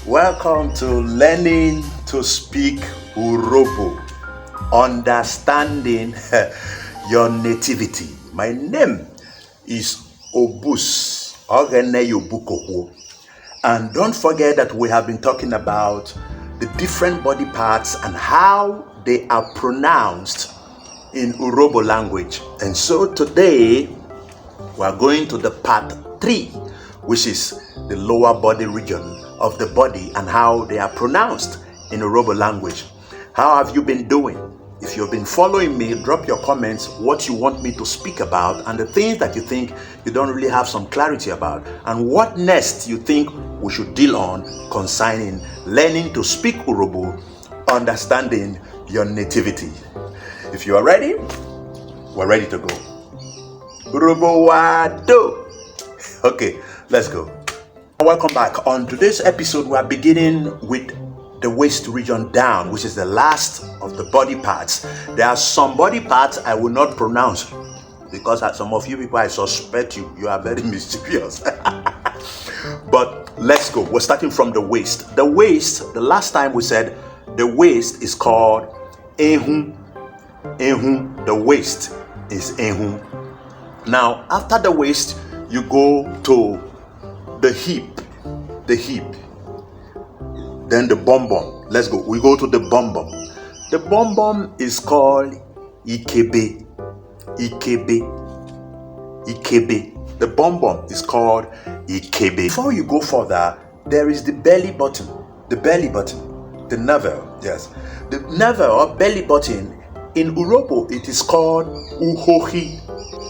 Welcome to Learning to Speak Urhobo, understanding your nativity. My name is Obus Ogeneyobukoho. And don't forget that we have been talking about the different body parts and how they are pronounced in Urhobo language. And so today we are going to the part 3, which is the lower body region of the body and how they are pronounced in Urhobo language. How have you been doing? If you've been following me, drop your comments what you want me to speak about and the things that you think you don't really have some clarity about, and what next you think we should deal on concerning learning to speak Urhobo, understanding your nativity. If you are ready, we're ready to go. Urhobo wado. Okay, let's go. Welcome back. On today's episode, we are beginning with the waist region down, which is the last of the body parts. There are some body parts I will not pronounce because some of you people, I suspect you are very mysterious. But let's go. We're starting from the waist. The waist, the last time we said the waist is called ehun. Ehun. The waist is ehun. Now, after the waist, you go to the hip, then the bum bum. Let's go. We go to the bum bum. The bum bum is called ikebe. The bum bum is called ikebe. Before you go further, there is the belly button. The navel. Yes, the navel or belly button. In Urhobo, it is called uhohi.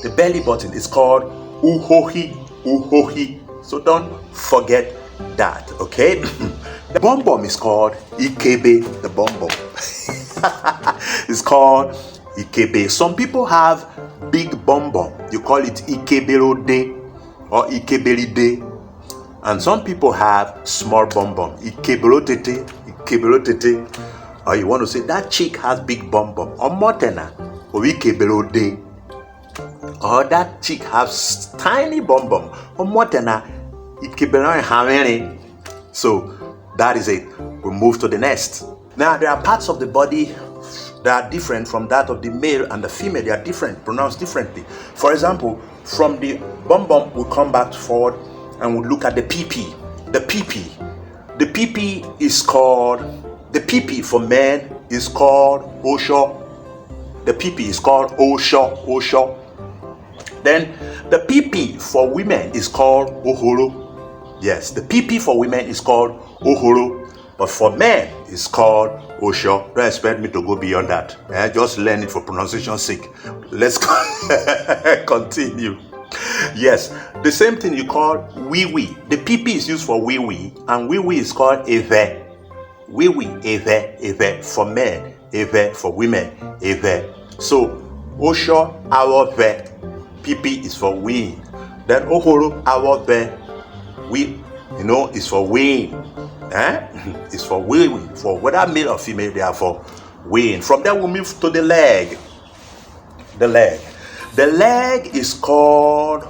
The belly button is called uhohi. So don't forget that, okay? The bum bum is called ikebe. The bum bum is called ikebe. Some people have big bum bum. You call it ikebelode or ikebelide. And some people have small bum bum. Ikebelotete. Or you want to say that chick has big bum bum. Or motena or ikebelode. Or that chick has tiny bum bum. Or motena. So that is it. We move to the next. Now there are parts of the body that are different from that of the male and the female. They are different, pronounced differently. For example, from the bum bum, we come back forward and we look at the PP. The PP is called, the PP for men is called Osho. The PP is called Osho. Then the PP for women is called Ohoro. Yes, the PP for women is called Ohoro, but for men it's called Osho. Don't expect me to go beyond that. Just learn it for pronunciation's sake. Let's continue. Yes, the same thing you call wee. The PP is used for wee, and wee is called eve. Eve for men, eve for women, eve. So Osho, our ve. PP is for wee. Then Ohoro, our ve. We, is for weighing. It's for weighing. For whether male or female, they are for weighing. From there, we move to the leg. The leg is called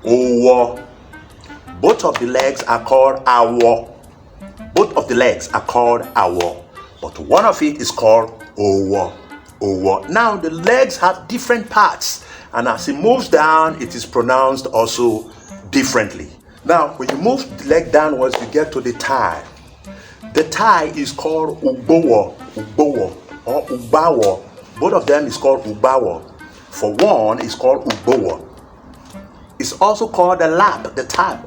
Owo. Both of the legs are called Awo. But one of it is called Owo. Now, the legs have different parts. And as it moves down, it is pronounced also differently. Now, when you move the leg downwards, you get to the thigh. The thigh is called Ugbowo or Ugbawo. Both of them is called Ugbawo. For one, it's called Ugbowo. It's also called the lap, the thigh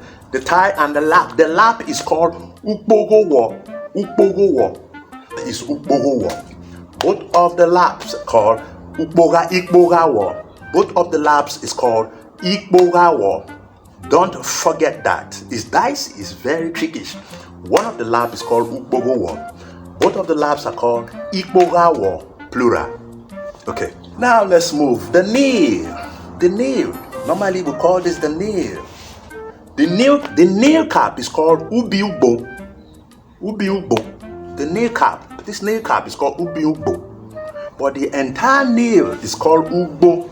and the lap. The lap is called Ugbogowo. It's Ugbogowo. Both of the laps are called Ikbogawo. Both of the laps is called Ikbogawo. Don't forget that. This dice is very tricky. One of the laps is called Ukbogowo. Both of the laps are called Ikbogawo, plural. Okay, now let's move. The nail. Normally we call this the nail. The nail cap is called Ubiugbo. The nail cap. This nail cap is called Ubiugbo. But the entire nail is called Ugbo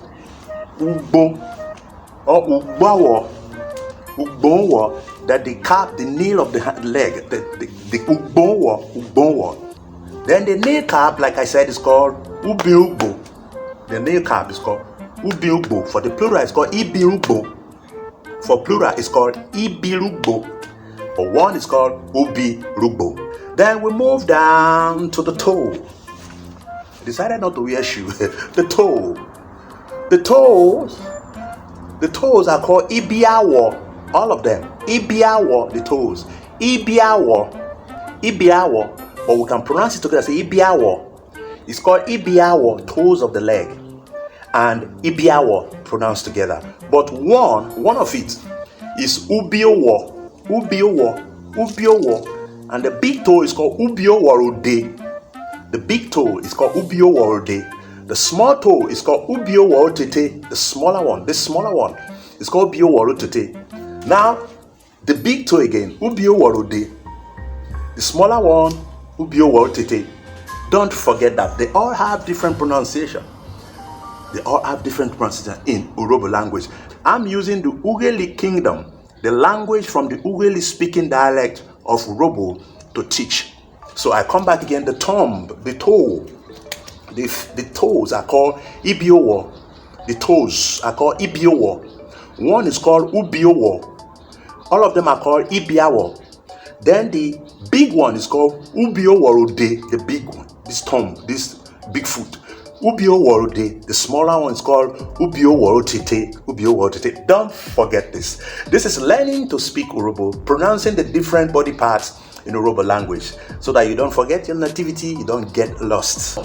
or Ugbawo. that the calf, the nail of the leg, the ubonwo. Then the nail cap, like I said, is called ubiugbo. The nail cap is called ubiugbo. For the plural, it's called ibiugbo. For plural, it's called ibirugbo. For one, it's called ubirugbo. Then we move down to the toe. I decided not to wear shoe. The toe. The toes are called ibiawo. All of them. Ibiawo, the toes. Ibiawo. Or we can pronounce it together, say ibiawo. It's called ibiawo, toes of the leg. And ibiawo, pronounced together. But one of it is ubiowo. And the big toe is called ubioworode. The big toe is called ubioworode. The small toe is called ubioworotete. The smaller one is called ubioworotete. Now, the big toe again, ubioworode. The smaller one, ubioworotete. Don't forget that they all have different pronunciation. They all have different pronunciation in Urhobo language. I'm using the Ughelli Kingdom, the language from the Ughelli speaking dialect of Urhobo, to teach. So I come back again, the toe. The toes are called ibiowo. The toes are called ibiowo. One is called ubiowo. All of them are called ibiawo. Then the big one is called ubioworode, the big one. This big foot. Ubioworode. The smaller one is called ubioworotete. Don't forget this. This is learning to speak Urhobo, pronouncing the different body parts in Urhobo language, so that you don't forget your nativity, you don't get lost.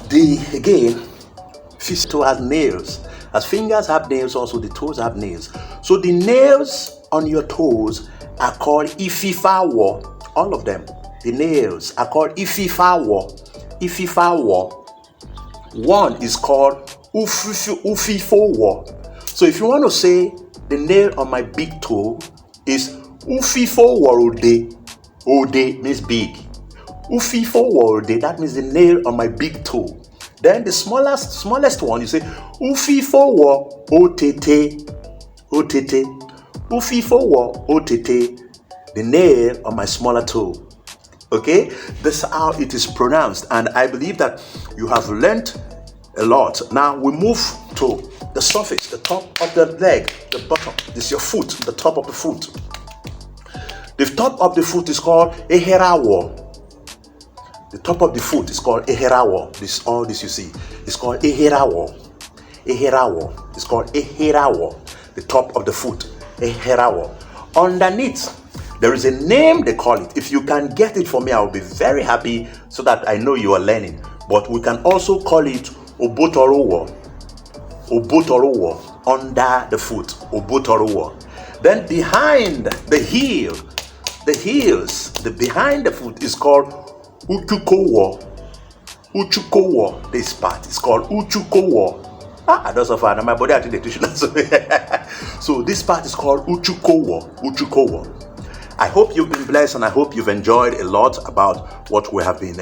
Fish toe has nails. As fingers have nails, also the toes have nails. So the nails on your toes are called ififawo. All of them. The nails are called ififawo. One is called ufifowo. So if you want to say the nail on my big toe is ufifoworode. Ode means big. Ufifoworode, that means the nail on my big toe. Then the smallest one, you say ufifowo otete. Ufifowo otete, the nail on my smaller toe. Okay, this is how it is pronounced, and I believe that you have learned a lot. Now we move to the surface, the top of the leg, the bottom. This is your foot, the top of the foot. The top of the foot is called eherawo. The top of the foot is called eherawo. All this you see is called eherawo. It's called eherawo. The top of the foot, eherawo. Underneath, there is a name they call it. If you can get it for me, I will be very happy, so that I know you are learning. But we can also call it obotorowo. Under the foot, obotorowo. Then behind the heel, behind the foot is called uchukowo. This part is called uchukowo. That's so far. My body actually teaching us. So this part is called uchukowo. I hope you've been blessed, and I hope you've enjoyed a lot about what we have been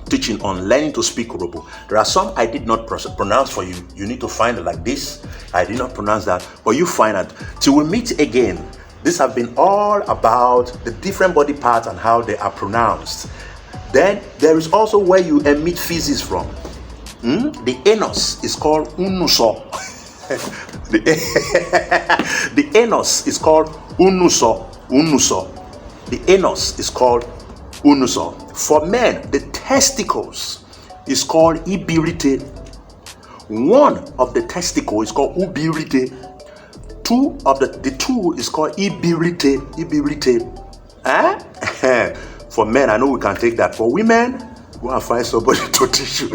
teaching on learning to speak Urhobo. There are some I did not pronounce for you. You need to find it like this. I did not pronounce that, but you find it. Till we meet again, this has been all about the different body parts and how they are pronounced. Then there is also where you emit feces from. The anus is called unuso. The anus is called unuso. The anus is called unuso. For men, the testicles is called ibirite. One of the testicles is called ubirite. The two is called ibirite. For men, I know we can take that. For women, go and find somebody to teach you.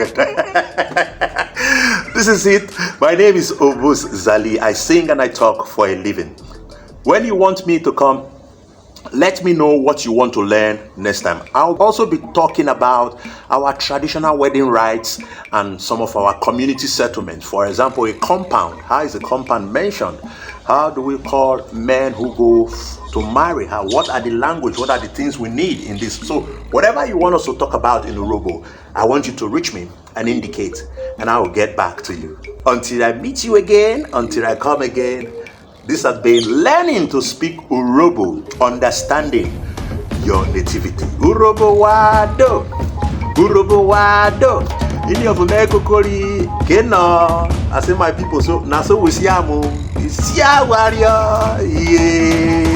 This is it. My name is Obus Zali. I sing and I talk for a living. When you want me to come, let me know what you want to learn next time. I'll also be talking about our traditional wedding rites and some of our community settlements. For example, a compound. How is a compound mentioned? How do we call men who go to marry? What are the language? What are the things we need in this? So whatever you want us to talk about in Urhobo, I want you to reach me and indicate, and I will get back to you. Until I meet you again, until I come again, This has been Learning to Speak Urhobo, Understanding Your Nativity. Urhobo wado, Urhobo wado. Any of the kokori keno. I say my people, so now so we see amu. See warrior. Yeah.